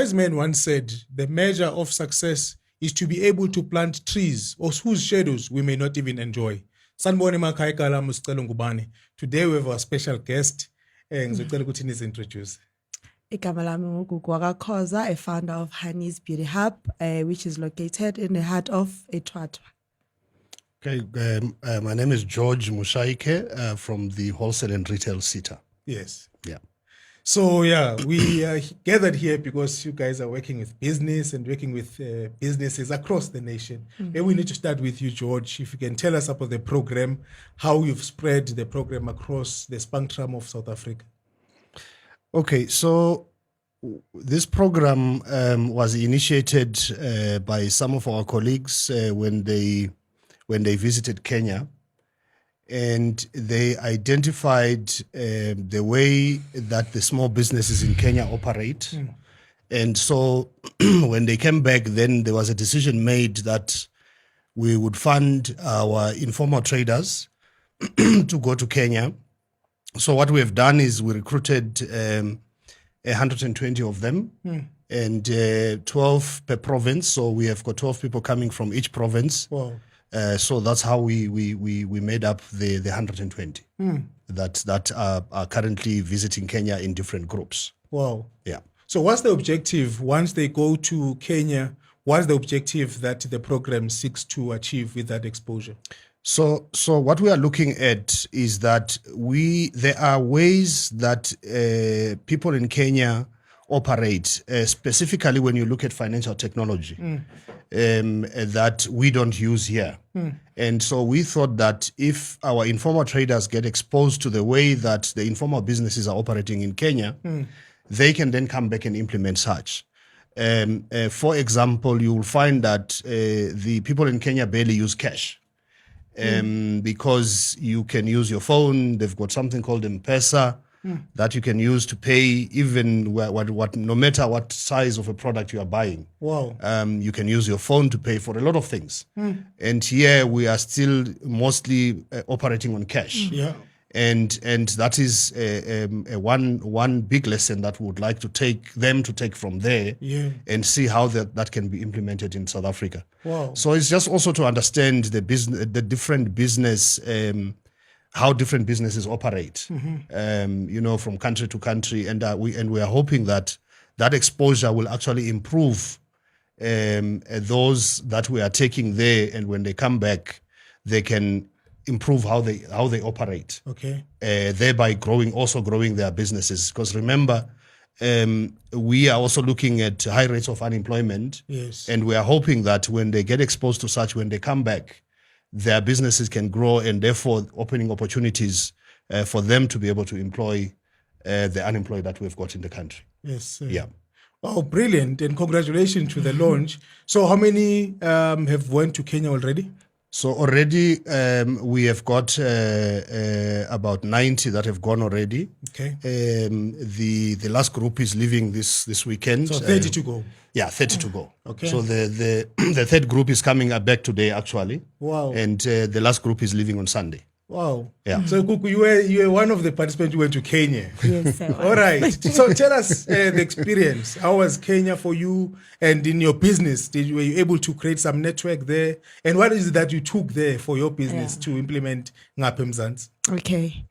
wise man once said, the measure of success is to be able to plant trees or whose shadows we may not even enjoy. Sanibone emakhaya igama lami sicela ngubani. Today we have a special guest. Ngizocela ukuthi nizintroduce. Igama lami nguGugu Wakakhoza, a founder of Honey's Beauty Hub, which is located in the heart of eThwatwa. Okay, my name is George Mushaike from the Wholesale and Retail WRSETA. Yes. Yeah. So we are gathered here because you guys are working with business and working with businesses across the nation. Maybe we need to start with you, George. If you can tell us about the program, how you've spread the program across the spectrum of South Africa. Okay, so this program was initiated by some of our colleagues when they visited Kenya, and they identified the way that the small businesses in Kenya operate. And so when they came back, then there was a decision made that we would fund our informal traders to go to Kenya. So what we have done is we recruited 120 of them and 12 per province. So we have got 12 people coming from each province. Wow. So that's how we made up the 120 that are currently visiting Kenya in different groups. Wow. Yeah. So what's the objective once they go to Kenya? What's the objective that the program seeks to achieve with that exposure? So what we are looking at is that there are ways that people in Kenya operate, specifically when you look at financial technology, that we don't use here. And so we thought that if our informal traders get exposed to the way that the informal businesses are operating in Kenya, they can then come back and implement such. For example, you will find that the people in Kenya barely use cash. Because you can use your phone. They've got something called M-Pesa that you can use to pay even no matter what size of a product you are buying. Wow. You can use your phone to pay for a lot of things. And here we are still mostly operating on cash. Yeah. And that is one big lesson that we would like to take from there and see how that can be implemented in South Africa. Wow. So it's just also to understand the different business, how different businesses operate, from country to country, and we are hoping that exposure will actually improve those that we are taking there, and when they come back, they can improve how they operate. Okay. Thereby growing their businesses. Because remember, we are also looking at high rates of unemployment. Yes. And we are hoping that when they get exposed to such, when they come back, their businesses can grow, and therefore opening opportunities for them to be able to employ the unemployed that we've got in the country. Yes. Yeah. Oh, brilliant. And congratulations to the launch. So how many have went to Kenya already? So already we have got about 90 that have gone already. Okay. The last group is leaving this weekend. So 30 to go. Yeah, 30 to go. Okay. So the third group is coming back today actually. Wow. And the last group is leaving on Sunday. Wow. Yeah. So Kuku, you were one of the participants who went to Kenya. Yes, sir. All right. So tell us the experience. How was Kenya for you and in your business? Were you able to create some network there? And what is it that you took there for your business to implement Ngape Mzansi? Okay.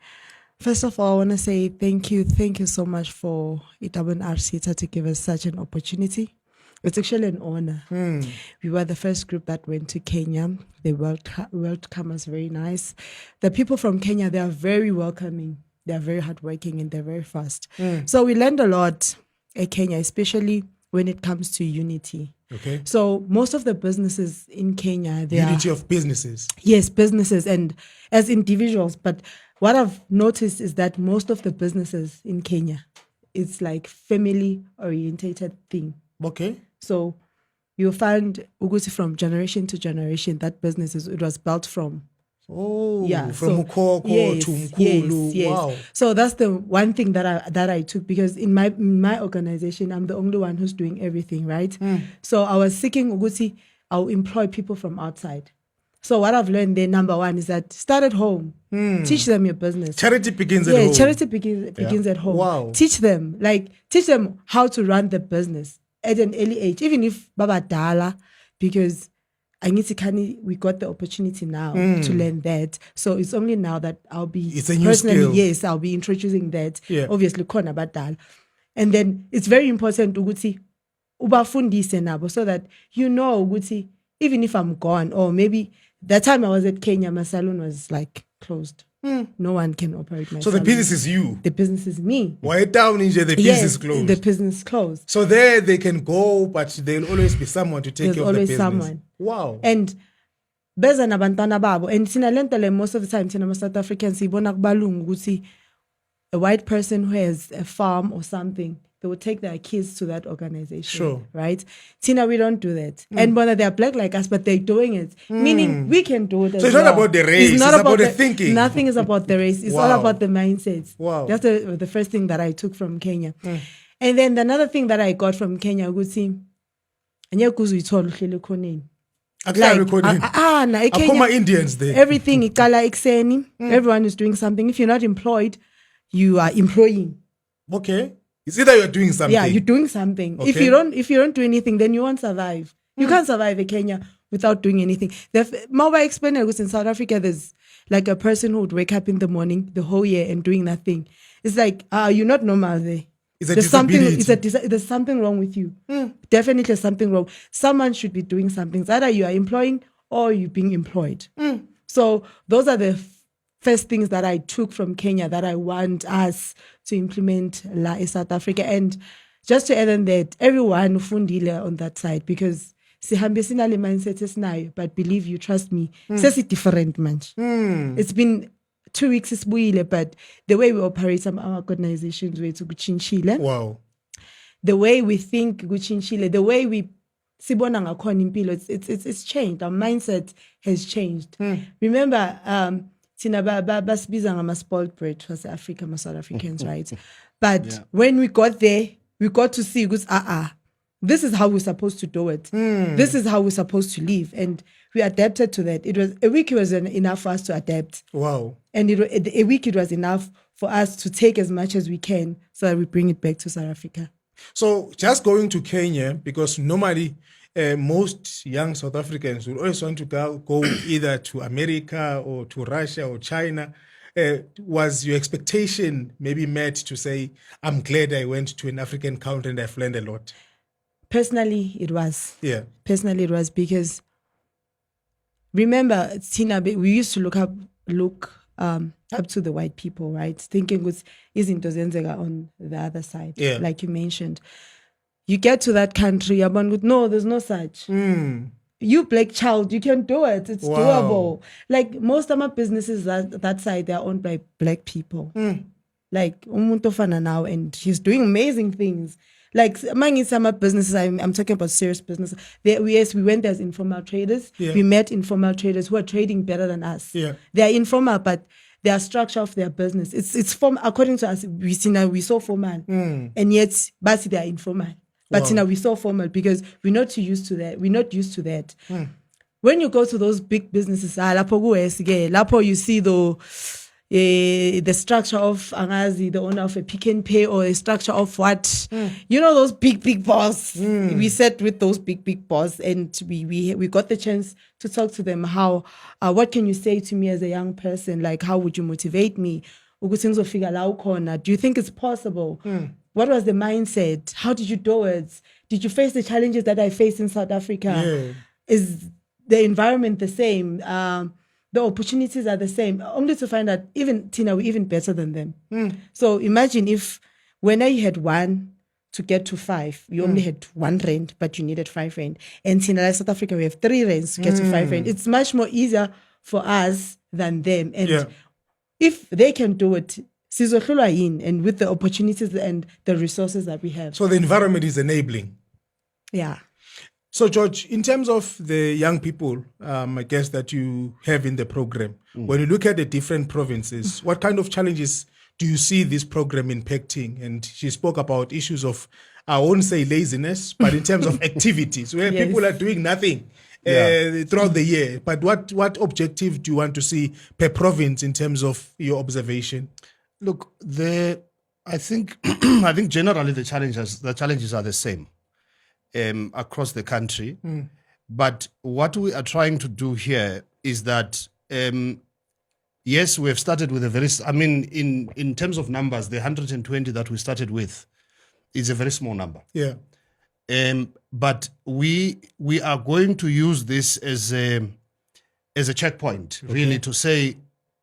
First of all, I want to say thank you. Thank you so much for WRSETA to give us such an opportunity. It's actually an honor. We were the first group that went to Kenya. They welcome us very nice. The people from Kenya, they are very welcoming. They are very hardworking and they're very fast. So we learned a lot at Kenya, especially when it comes to unity. Okay. So most of the businesses in Kenya, they Unity of businesses. Yes, businesses and as individuals. But what I've noticed is that most of the businesses in Kenya, it's like family-orientated thing. Okay. So you'll find Ugusi from generation to generation, that it was built from. Oh, yeah, from Mukoko to Mkulu. Yes. Wow. So that's the one thing that I took, because in my organization, I'm the only one who's doing everything, right? So I was seeking Ugusi, I'll employ people from outside. So what I've learned there, number one, is that start at home. Teach them your business. Charity begins at home. Yeah, charity begins at home. Wow. Teach them how to run the business. at an early age, even if Baba Dala, because we got the opportunity now to learn that. So it's only now that I'll be It's a new skill. Yes, I'll be introducing that. Yeah. Obviously, Kona Badal. And then it's very important to Guti ubafundise nabo, so that you know Guti, even if I'm gone, or maybe that time I was at Kenya, my salon was like closed. No one can operate my So salon. the business is you. The business is me. Why down in the business is closed? The business closed. So there they can go, but there'll always be someone to take There's care of the always business. someone. Wow. And beza nabantwana babo, and tina lento le most of the time tina South Africans sibona kubalungu ukuthi a white person who has a farm or something, they would take their kids to that organization. Sure. Right? Tina, we don't do that. And whether they're black like us, but they're doing it. Meaning we can do it as So it's well. not about the race, it's about the thinking. Nothing is about the race. It's all Wow. about the mindsets. Wow. That's the first thing that I took from Kenya. And then another thing that I got from Kenya, ukuthi anyekuze uyithola uhleli khoneni. Actually, recording. Kenya, Indians there. everything ikala ekseni. Everyone is doing something. If you're not employed, you are employing. Okay. It's either you're doing something. Yeah, you're doing something. Okay. If you don't do anything, then you won't survive. You can't survive in Kenya without doing anything. Mobile explainer was in South Africa. There's like a person who would wake up in the morning the whole year and doing nothing. It's like you're not normal there. It's a There's something. disability. There's something wrong with you. Definitely something wrong. Someone should be doing something. It's either you are employing or you're being employed. So those are the first things that I took from Kenya that I want us to implement in South Africa. And just to add on that, everyone ufundile on that side, because sihambisina le mindset esinayo, but believe you, trust me, it's different manje. It's been 2 weeks isibuyile, but the way we operate some our organizations way to kuchinchile. Wow. The way we think kuchinchile, the way we sibona ngakhona impilo, it's changed. Our mindset has changed. Remember, Tina basibiza ngama spoiled brat was Africa, South Africans, right? But when we got there, we got to see this is how we're supposed to do it. This is how we're supposed to live, and we adapted to that. It was a week. It was enough for us to adapt. Wow. And a week it was enough for us to take as much as we can so that we bring it back to South Africa. So just going to Kenya, because normally most young South Africans would always want to go either to America or to Russia or China. Was your expectation maybe met to say, I'm glad I went to an African country and I've learned a lot? Personally, it was. Yeah. Personally, it was because, remember, Tina, we used to look up to the white people, right? Thinking was izinto zenzeka on the other side, like you mentioned. You get to that country, no, there's no such. You black child, you can do it. It's doable. Like most of my businesses that side, they're owned by black people. Like umuntu ofana now, and he's doing amazing things. Like among some businesses, I'm talking about serious business. We went there as informal traders. Yeah. We met informal traders who are trading better than us. Yeah. They're informal, but their structure of their business, it's form according to us. We saw formal, and yet but they are informal. But we saw formal because we're not used to that. We're not used to that. When you go to those big businesses, lapo you see the structure of Angazi, the owner of a Pick and Pay, or a structure of what, those big boss. We sat with those big boss, and we got the chance to talk to them. How, what can you say to me as a young person? Like, how would you motivate me? Do you think it's possible? What was the mindset? How did you do it? Did you face the challenges that I faced in South Africa? Yeah. Is the environment the same? The opportunities are the same. Only to find out, even Tina, we're even better than them. So imagine if when I had 1 to get to 5, you only had 1 rand, but you needed 5 rand. And Tina, like South Africa, we have 3 rands to get to 5 rand. It's much more easier for us than them. And if they can do it, and with the opportunities and the resources that we have. So the environment is enabling. Yeah. So George, in terms of the young people, I guess that you have in the program, when you look at the different provinces, what kind of challenges do you see this program impacting? And she spoke about issues of, I won't say laziness, but in terms of activities, where people are doing nothing throughout the year. But what objective do you want to see per province in terms of your observation? Look, I think generally the challenges are the same. across the country. But what we are trying to do here is that, yes, we have started with a very, in terms of numbers, the 120 that we started with is a very small number. Yeah. But we are going to use this as a checkpoint, really, to say,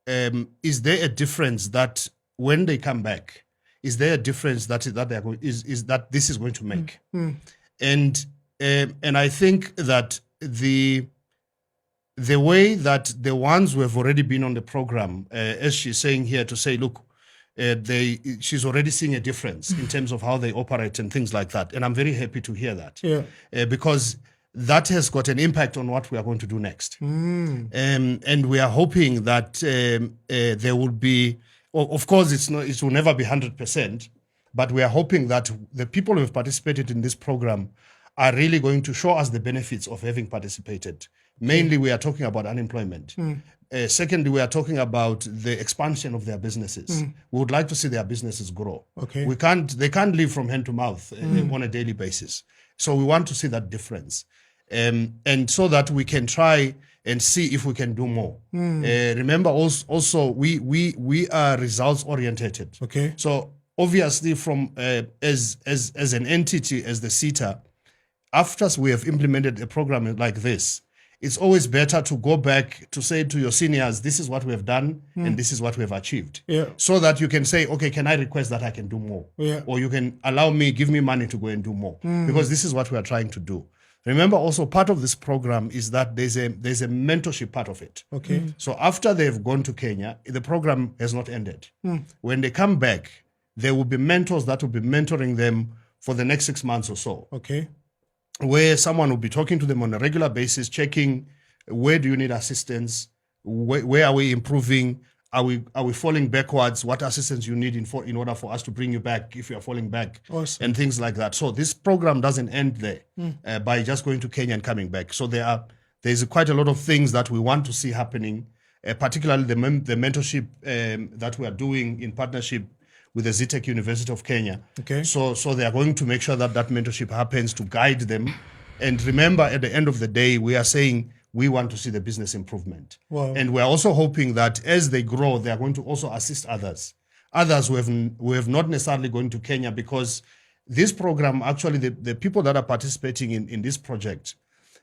is there a difference that when they come back, is there a difference that they are going, is that this is going to make? And I think that the way that the ones who have already been on the program, as she's saying here, to say, look, she's already seeing a difference in terms of how they operate and things like that. And I'm very happy to hear that. Yeah. Because that has got an impact on what we are going to do next. And we are hoping that there will be, of course, it will never be 100%, but we are hoping that the people who have participated in this program are really going to show us the benefits of having participated. Mainly, we are talking about unemployment. Secondly, we are talking about the expansion of their businesses. We would like to see their businesses grow. Okay. They can't live from hand to mouth on a daily basis. So we want to see that difference. And so that we can try and see if we can do more. Remember also we are results orientated. Okay. So obviously from as an entity, as the WRSETA, after we have implemented a program like this, it's always better to go back to say to your seniors, this is what we have done and this is what we have achieved. Yeah. So that you can say, okay, can I request that I can do more? Yeah. Or you can give me money to go and do more. Because this is what we are trying to do. Remember also part of this program is that there's a mentorship part of it. Okay. So after they've gone to Kenya, the program has not ended. When they come back, there will be mentors that will be mentoring them for the next 6 months or so. Okay. Where someone will be talking to them on a regular basis, checking where do you need assistance, where are we improving, are we falling backwards, what assistance you need in order for us to bring you back if you are falling back, Awesome. and things like that. So this program doesn't end there by just going to Kenya and coming back. So there's quite a lot of things that we want to see happening, particularly the mentorship that we are doing in partnership with the Zetech University of Kenya. Okay. So they are going to make sure that mentorship happens to guide them. And remember, at the end of the day, we are saying we want to see the business improvement. Wow. And we're also hoping that as they grow, they are going to also assist others who have not necessarily gone to Kenya, because this program, actually, the people that are participating in this project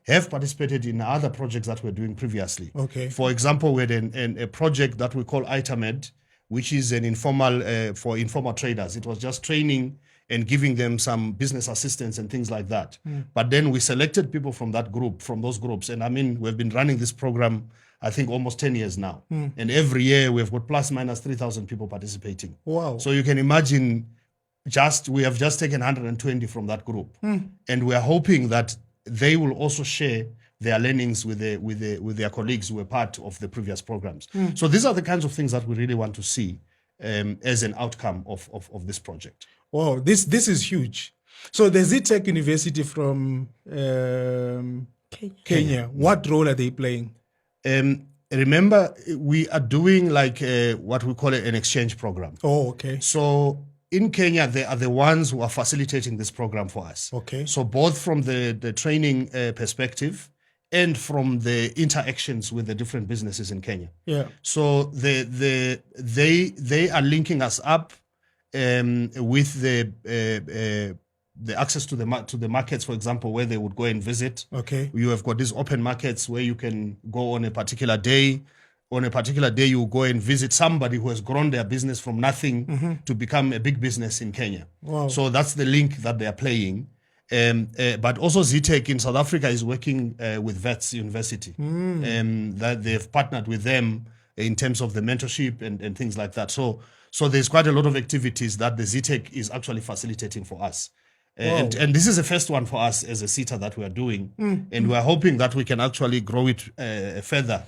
have participated in other projects that we're doing previously. Okay. For example, we had a project that we call ITAMED, which is an informal for informal traders. It was just training and giving them some business assistance and things like that. But then we selected people from those groups. And we've been running this program, I think, almost 10 years now. And every year we've got plus minus 3,000 people participating. Wow. So you can imagine we have just taken 120 from that group. And we are hoping that they will also share their learnings with their colleagues who were part of the previous programs. So these are the kinds of things that we really want to see as an outcome of this project. Wow, this is huge. So the Zetech University from Kenya, what role are they playing? Remember, we are doing like what we call an exchange program. Oh, okay. So in Kenya, they are the ones who are facilitating this program for us. Okay. So both from the training perspective and from the interactions with the different businesses in Kenya. Yeah. So they are linking us up with the access to the markets, for example, where they would go and visit. Okay. You have got these open markets where you can go on a particular day. On a particular day, you go and visit somebody who has grown their business from nothing to become a big business in Kenya. Wow. So that's the link that they are playing. But also Zetech in South Africa is working with WRSETA University. That they've partnered with them in terms of the mentorship and things like that. So there's quite a lot of activities that the Zetech is actually facilitating for us. And this is the first one for us as a WRSETA that we are doing. And we're hoping that we can actually grow it further.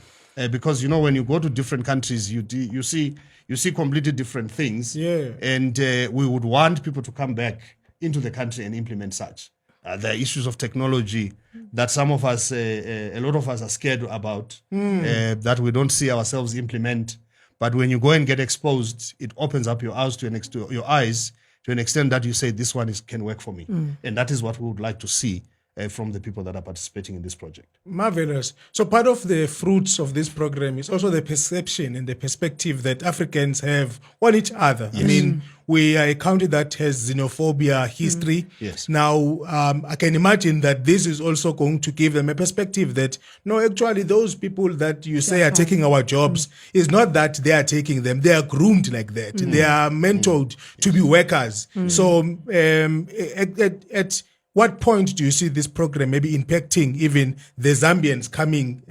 Because, when you go to different countries, you see completely different things. Yeah. And we would want people to come back into the country and implement such. There are issues of technology that some of us, a lot of us are scared about, that we don't see ourselves implement. But when you go and get exposed, it opens up your eyes to an extent that you say this one can work for me. And that is what we would like to see from the people that are participating in this project. Marvelous. So part of the fruits of this program is also the perception and the perspective that Africans have on each other. I mean, we are a country that has xenophobia history. Yes. Now, I can imagine that this is also going to give them a perspective that, no, actually, those people that you say are taking our jobs is not that they are taking them. They are groomed like that. They are mentored to be workers. So at what point do you see this program maybe impacting even the Zambians coming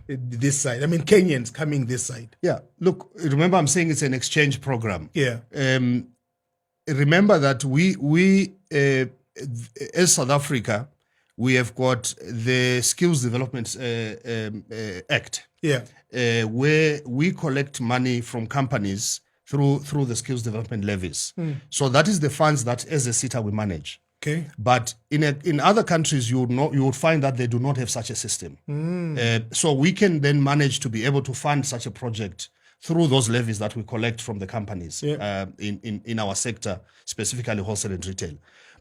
this side? I mean, Kenyans coming this side. Yeah, look, remember I'm saying it's an exchange program. Yeah. Remember that we as South Africa, we have got the Skills Development Act. Yeah. Where we collect money from companies through the skills development levies. So that is the funds that as a WRSETA we manage. Okay. But in other countries, you would find that they do not have such a system. So we can then manage to be able to fund such a project through those levies that we collect from the companies in our sector, specifically wholesale and retail.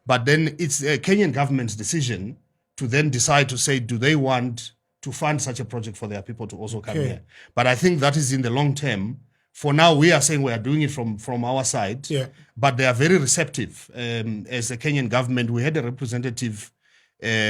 But then it's the Kenyan government's decision to then decide to say, do they want to fund such a project for their people to also come here? But I think that is in the long term. For now, we are saying we are doing it from our side, but they are very receptive. As a Kenyan government, we had a representative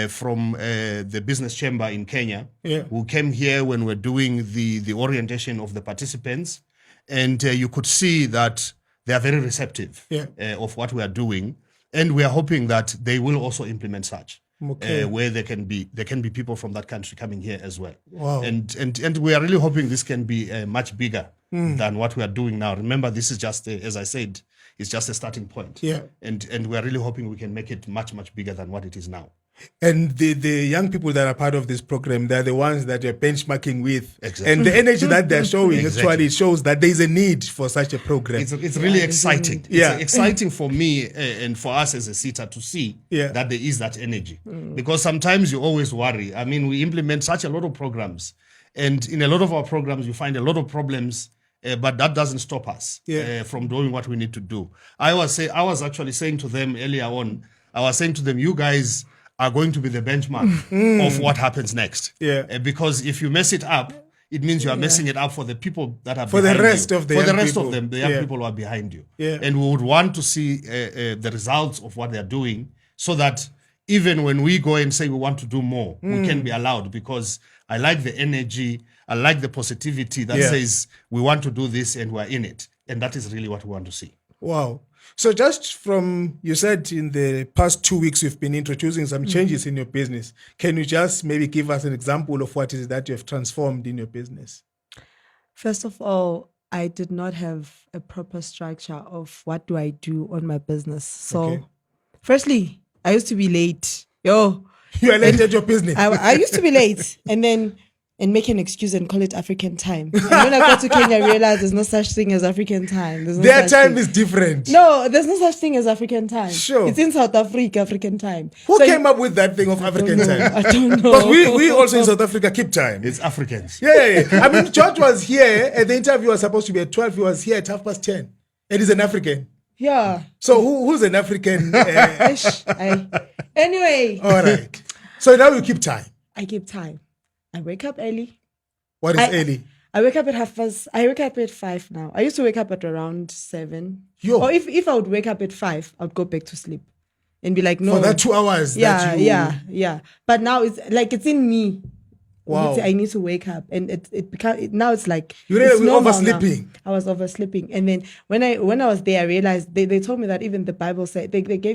from the business chamber in Kenya who came here when we're doing the orientation of the participants, and you could see that they are very receptive of what we are doing, and we are hoping that they will also implement such. Where there can be people from that country coming here as well. Wow. And we are really hoping this can be much bigger than what we are doing now. Remember, this is just, as I said, it's just a starting point. Yeah. And we are really hoping we can make it much, much bigger than what it is now. And the young people that are part of this program, they're the ones that you're benchmarking with. Exactly. And the energy that they're showing actually shows that there's a need for such a program. It's really exciting. It's exciting for me and for us as a WRSETA to see that there is that energy. Because sometimes you always worry. I mean, we implement such a lot of programs. And in a lot of our programs, you find a lot of problems, but that doesn't stop us from doing what we need to do. I was actually saying to them earlier on, you guys are going to be the benchmark of what happens next. Because if you mess it up, it means you are messing it up for the people that are for behind the rest you. of the for young the rest people. of them, the young people who are behind you. And we would want to see the results of what they're doing, so that even when we go and say we want to do more, we can be allowed. Because I like the energy, I like the positivity that says we want to do this and we're in it. And that is really what we want to see. Wow. So just from, you said in the past 2 weeks, you've been introducing some changes in your business. Can you just maybe give us an example of what is it that you have transformed in your business? First of all, I did not have a proper structure of what do I do on my business. So firstly, I used to be late. You are late at your business. I used to be late and make an excuse and call it African time. And when I got to Kenya, I realized there's no such thing as African time. Their time is different. No, there's no such thing as African time. Sure. It's in South Africa, African time. Who came up with that thing of African time? I don't know. Because we also in South Africa keep time. It's Africans. Yeah. I mean, George was here and the interview was supposed to be at 12. He was here at 10:30. And he's an African. Yeah. So who's an African? Anyway. All right. So now you keep time. I keep time. I wake up early. What is early? I wake up at 5:30. I wake up at 5 now. I used to wake up at around 7. Yo. Or if I would wake up at 5, I would go back to sleep and be like, no. For that 2 hours. Yeah. But now it's in me. Wow. I need to wake up, and now it's like you it's were normal oversleeping. Now. I was oversleeping, and then when I was there, I realized they told me that even the Bible said they quoted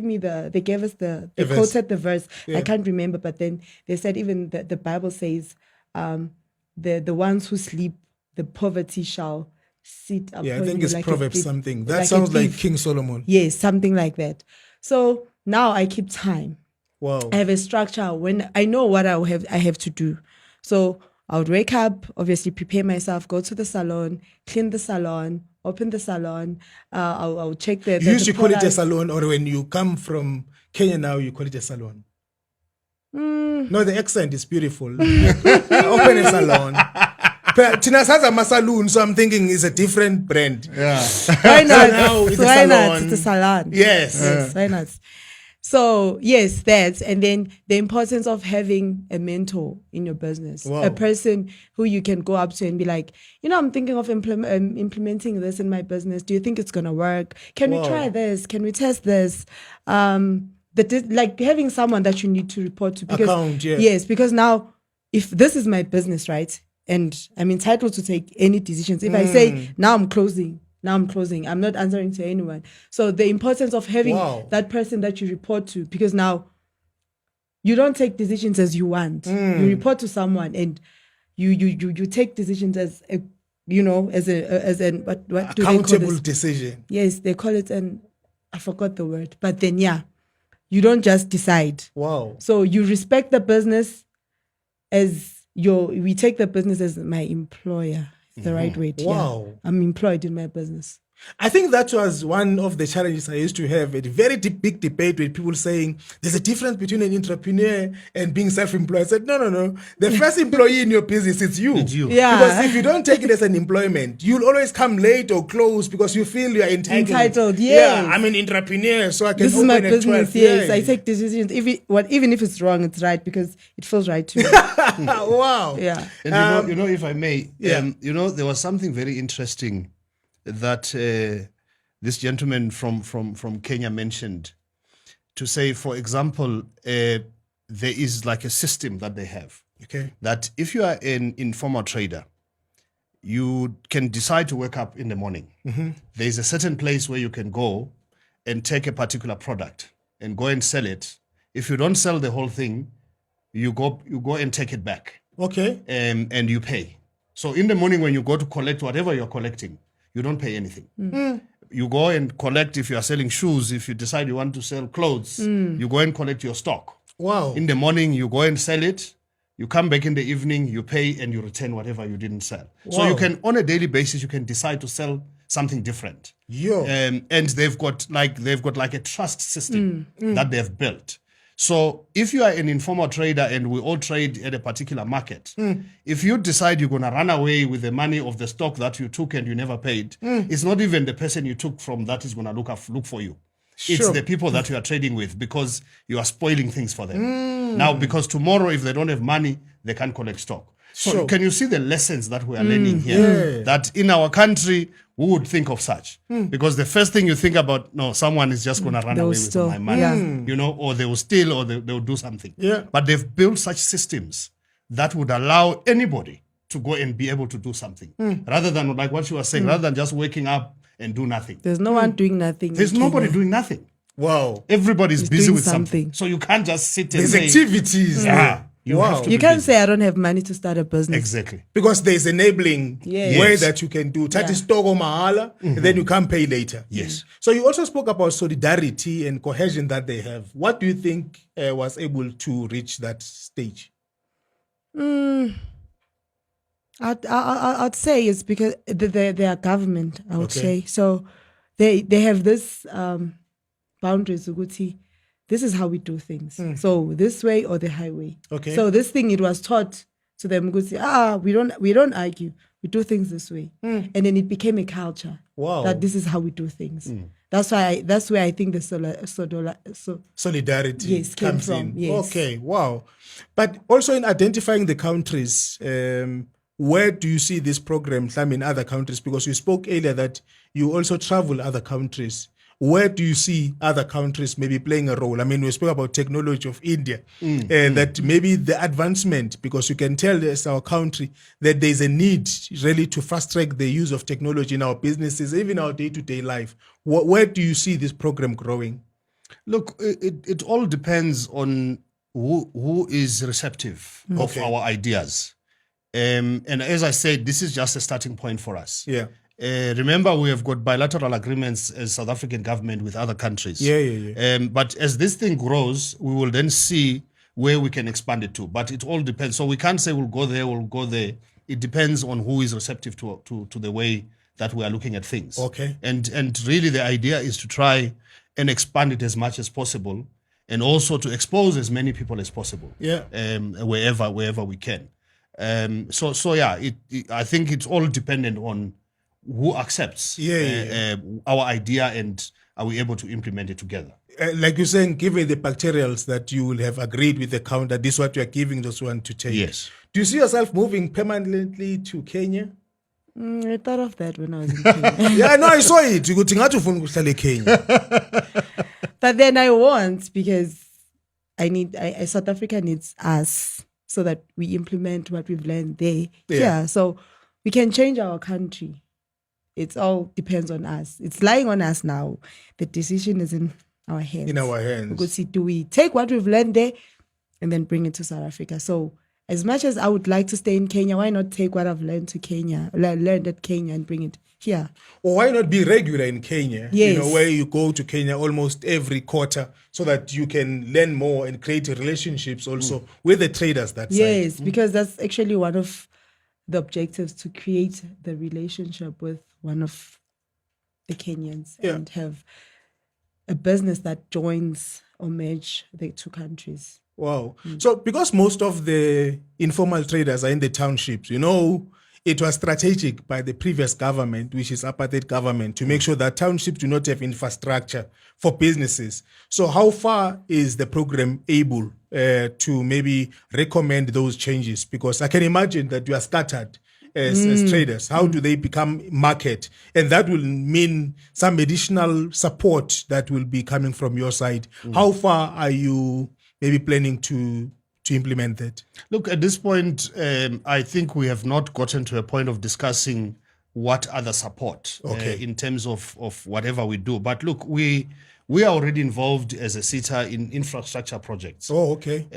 the verse. I can't remember, but then they said even the Bible says, the ones who sleep, the poverty shall sit upon you. I think it's like Proverbs something. That like sounds like King Solomon. Yes, something like that. So now I keep time. Wow. I have a structure when I know what I have to do. So I would wake up, obviously prepare myself, go to the salon, clean the salon, open the salon. I'll check the You used to call it a products. salon, or when you come from Kenya now, you call it a salon. No, the accent is beautiful. Open a salon. Tina says I'm a saloon, so I'm thinking it's a different brand. Yeah. Why not? now it's a Why not? salon. It's a salon. Yes. Yes, why not? So yes, that, and then the importance of having a mentor in your business, Wow. a person who you can go up to and be like, I'm thinking of implementing this in my business. Do you think it's gonna work? Can we Wow. try this? Can we test this? Like having someone that you need to report to, because Account, yeah. yes, because now if this is my business, right, and I'm entitled to take any decisions. If I say now I'm closing. I'm not answering to anyone. So the importance of having Wow. that person that you report to, because now you don't take decisions as you want. You report to someone and you take decisions as a, as an what do they call Accountable this? decision. Yes, they call it I forgot the word. But then you don't just decide. Wow. So you respect the business we take the business as my employer. The right way. Wow. I'm employed in my business. I think that was one of the challenges I used to have, a very big debate with people saying there's a difference between an entrepreneur and being self-employed. I said, no. The first employee in your business, it's you. It's you. Yeah. Because if you don't take it as an employment, you'll always come late or close because you feel you're entitled. Yes. Yeah, I'm an entrepreneur, so I can This is open my at business. 12. Yes, Yeah. I take decisions. Even if it's wrong, it's right because it feels right to me. Wow. Yeah. And you know, if I may, yeah. there was something very interesting that this gentleman from Kenya mentioned. To say, for example, there is like a system that they have. Okay. That if you are an informal trader, you can decide to wake up in the morning. There is a certain place where you can go and take a particular product and go and sell it. If you don't sell the whole thing, you go and take it back. Okay. And you pay. So in the morning when you go to collect whatever you're collecting, you don't pay anything. You go and collect if you are selling shoes. If you decide you want to sell clothes, you go and collect your stock. Wow. In the morning, you go and sell it. You come back in the evening, you pay, and you return whatever you didn't sell. So Wow. you can, on a daily basis, you can decide to sell something different. Yo. And they've got like a trust system that they've built. So if you are an informal trader and we all trade at a particular market, if you decide you're going to run away with the money of the stock that you took and you never paid, it's not even the person you took from that is going to look for you. It's Sure. the people that you are trading with because you are spoiling things for them. Now, because tomorrow, if they don't have money, they can't collect stock. So Sure. can you see the lessons that we are learning here? Yeah. That in our country, we would think of such. Because the first thing you think about, no, someone is just going to run They will away with steal. my money. Yeah. Or they will steal or they will do something. Yeah. But they've built such systems that would allow anybody to go and be able to do something. Rather than, like what you were saying, rather than just waking up and do nothing. There's no one doing nothing. There's in nobody Kenya. doing nothing. Wow. Everybody's He's busy doing with something. something. So you can't just sit and There's say, activities. Yeah. You Wow. have to You be can't busy. say I don't have money to start a business. Exactly. Because there's enabling Yes. way Yes. that you can do. Tati Yeah. stogo mahala, and then you can pay later. Yes. So you also spoke about solidarity and cohesion that they have. What do you think was able to reach that stage? I'd say it's because they are government, I would Okay. say. So they have this boundaries. Uguti, this is how we do things. So this way or the highway. Okay. So this thing, it was taught to them. Uguti, we don't argue. We do things this way. And then it became a culture. Wow. That this is how we do things. That's where I think the Solidarity Yes, came comes from, in. yes. Okay, wow. But also in identifying the countries, where do you see this program in other countries? Because you spoke earlier that you also travel other countries. Where do you see other countries maybe playing a role? I mean, we spoke about technology of India, and that maybe the advancement, because you can tell as our country that there's a need really to fast track the use of technology in our businesses, even our day-to-day life. Where do you see this program growing? Look, it all depends on who is receptive of Okay. our ideas. And as I said, this is just a starting point for us. Yeah. Remember, we have got bilateral agreements as South African government with other countries. Yeah. But as this thing grows, we will then see where we can expand it to. But it all depends. So we can't say we'll go there. It depends on who is receptive to the way that we are looking at things. Okay. And really the idea is to try and expand it as much as possible and also to expose as many people as possible. Yeah. Wherever we can. So yeah, I think it's all dependent on who accepts our idea and are we able to implement it together. Like you're saying, given the bacterials that you will have agreed with the counter, this is what you are giving, this one to take. Yes. Do you see yourself moving permanently to Kenya? I thought of that when I was in Kenya. Yeah, no, I saw it. You go to Kenya. But then I won't, because South Africa needs us so that we implement what we've learned there. Yeah. So we can change our country. It all depends on us. It's lying on us now. The decision is in our hands. In our hands. Because do we take what we've learned there and then bring it to South Africa? So as much as I would like to stay in Kenya, why not take what I've learned at Kenya and bring it here? Or why not be regular in Kenya? Yes. You know, where you go to Kenya almost every quarter so that you can learn more and create relationships also with the traders that side. Yes, because that's actually one of the objectives, to create the relationship with one of the Kenyans and have a business that joins or merge the two countries. Wow. So because most of the informal traders are in the townships, you know, it was strategic by the previous government, which is apartheid government, to make sure that townships do not have infrastructure for businesses. So how far is the program able to maybe recommend those changes? Because I can imagine that you are scattered as traders. How do they become market? And that will mean some additional support that will be coming from your side. How far are you maybe planning to implement that? Look, at this point, I think we have not gotten to a point of discussing what other support in terms of whatever we do. But look, we are already involved as a WRSETA in infrastructure projects. Oh, okay.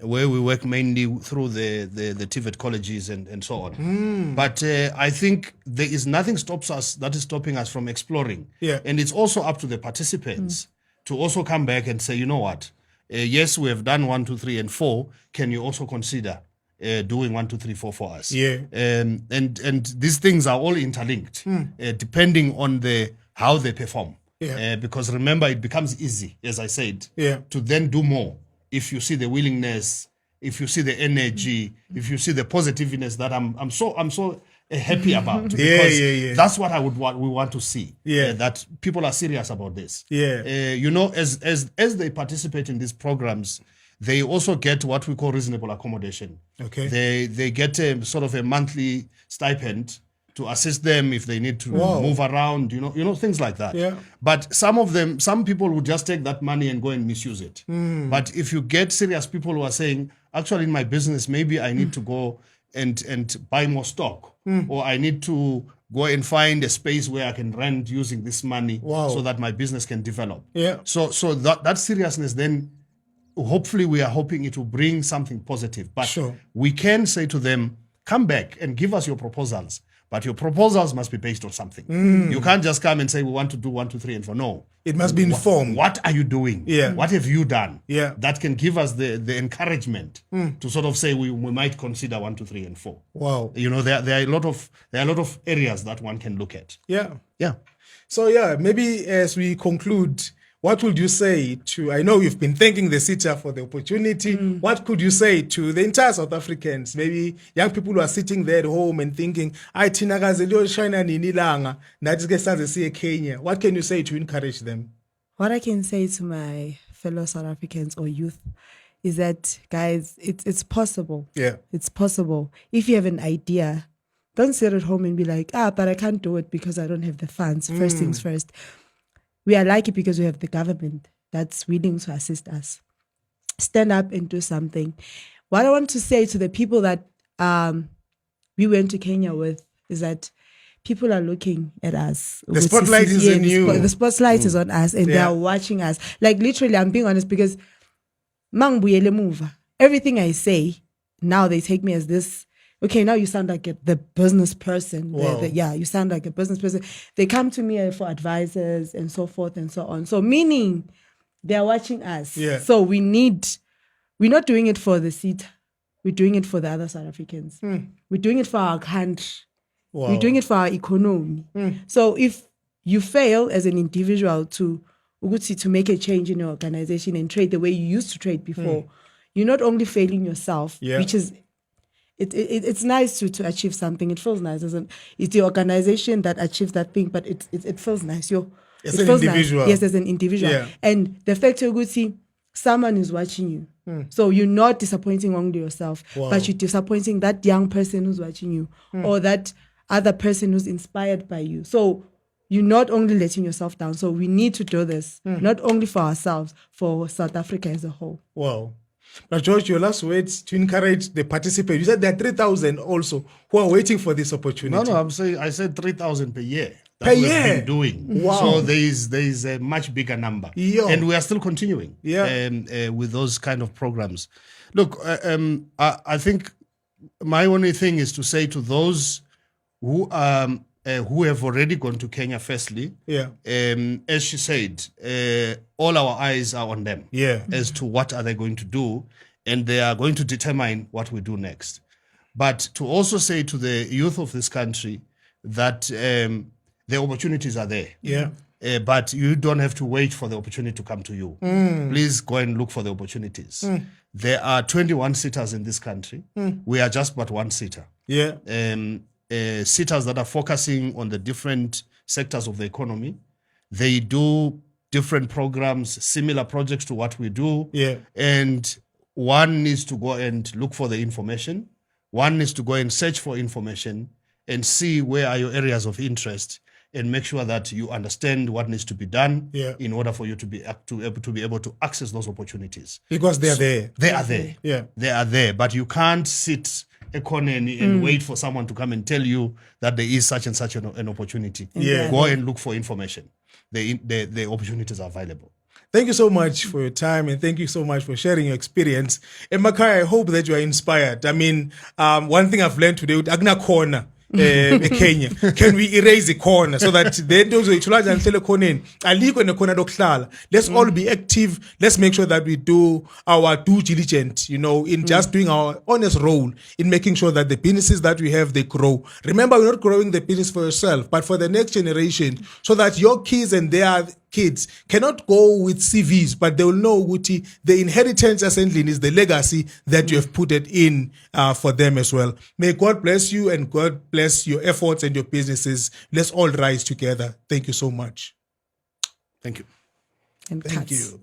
Where we work mainly through the TVET colleges and so on. But I think there is nothing that is stopping us from exploring. Yeah. And it's also up to the participants to also come back and say, you know what? Yes, we have done 1, 2, 3, and 4. Can you also consider doing 1, 2, 3, 4 for us? Yeah. And these things are all interlinked, depending on how they perform. Yeah. Because remember, it becomes easy, as I said, to then do more if you see the willingness, if you see the energy, if you see the positiveness that I'm so happy about. Because that's what we want to see. That people are serious about this. You know, as they participate in these programs, they also get what we call reasonable accommodation. Okay. They get a sort of a monthly stipend to assist them if they need to move around, you know, things like that. Yeah. But some people would just take that money and go and misuse it. But if you get serious people who are saying, actually in my business, maybe I need to go and buy more stock, or I need to go and find a space where I can rent using this money so that my business can develop. So that seriousness, then hopefully we are hoping it will bring something positive. But we can say to them, come back and give us your proposals. But your proposals must be based on something. You can't just come and say, we want to do 1, 2, 3, and 4. No. It must be informed. What are you doing? What have you done? That can give us the encouragement to sort of say we might consider 1, 2, 3, and 4. Wow. You know, there are a lot of areas that one can look at. Yeah. So maybe as we conclude, what would you say to, I know you've been thanking the WRSETA for the opportunity. What could you say to the entire South Africans, maybe young people who are sitting there at home and thinking, Kenya. What can you say to encourage them? What I can say to my fellow South Africans or youth is that, guys, it's possible. It's possible. If you have an idea, don't sit at home and be like, but I can't do it because I don't have the funds. First things first. We are lucky because we have the government that's willing to assist us. Stand up and do something. What I want to say to the people that we went to Kenya with is that people are looking at us. The spotlight is on you. The spotlight is on us, and they are watching us. Like, literally, I'm being honest, because everything I say, now they take me as this. Okay, now you sound like the business person. You sound like a business person. They come to me for advices and so forth and so on. So meaning they're watching us. So we're not doing it for the WRSETA. We're doing it for the other South Africans. We're doing it for our country. We're doing it for our economy. So if you fail as an individual to make a change in your organization and trade the way you used to trade before, you're not only failing yourself, which is it's nice to achieve something. It feels nice, isn't it? It's the organization that achieves that thing, but it feels nice. As it an feels individual. Nice. Yes, as an individual. Yeah. And the fact you could see someone is watching you. So you're not disappointing only yourself, but you're disappointing that young person who's watching you or that other person who's inspired by you. So you're not only letting yourself down. So we need to do this, not only for ourselves, for South Africa as a whole. Wow. Now, George, your last words to encourage the participants. You said there are 3,000 also who are waiting for this opportunity. No, I said 3,000 per year. Per year? We've been doing. Wow. So there is a much bigger number. Yeah. And we are still continuing with those kind of programs. Look, I think my only thing is to say to those who have already gone to Kenya firstly, as she said, all our eyes are on them as to what are they going to do, and they are going to determine what we do next. But to also say to the youth of this country that the opportunities are there. But you don't have to wait for the opportunity to come to you. Please go and look for the opportunities. There are 21 sitters in this country. We are just but one sitter. Sitters that are focusing on the different sectors of the economy. They do different programs, similar projects to what we do. And one needs to go and look for the information. One needs to go and search for information and see where are your areas of interest and make sure that you understand what needs to be done in order for you to be able to access those opportunities. Because they are there. They are there. They are there. But you can't sit a corner and wait for someone to come and tell you that there is such and such an opportunity. Go and look for information. The opportunities are available. Thank you so much for your time, and thank you so much for sharing your experience. And Makai, I hope that you are inspired. I mean, one thing I've learned today with Agna Corner, Kenya, can we erase the corner so that then those let's all be active. Let's make sure that we do our due diligence, in just doing our honest role in making sure that the businesses that we have, they grow. Remember, we're not growing the business for yourself, but for the next generation, so that your kids and their kids cannot go with CVs, but they will know Guti, the inheritance essentially is the legacy that you have put it in for them as well. May God bless you and God bless your efforts and your businesses. Let's all rise together. Thank you so much. Thank you. And Thank cuts. you.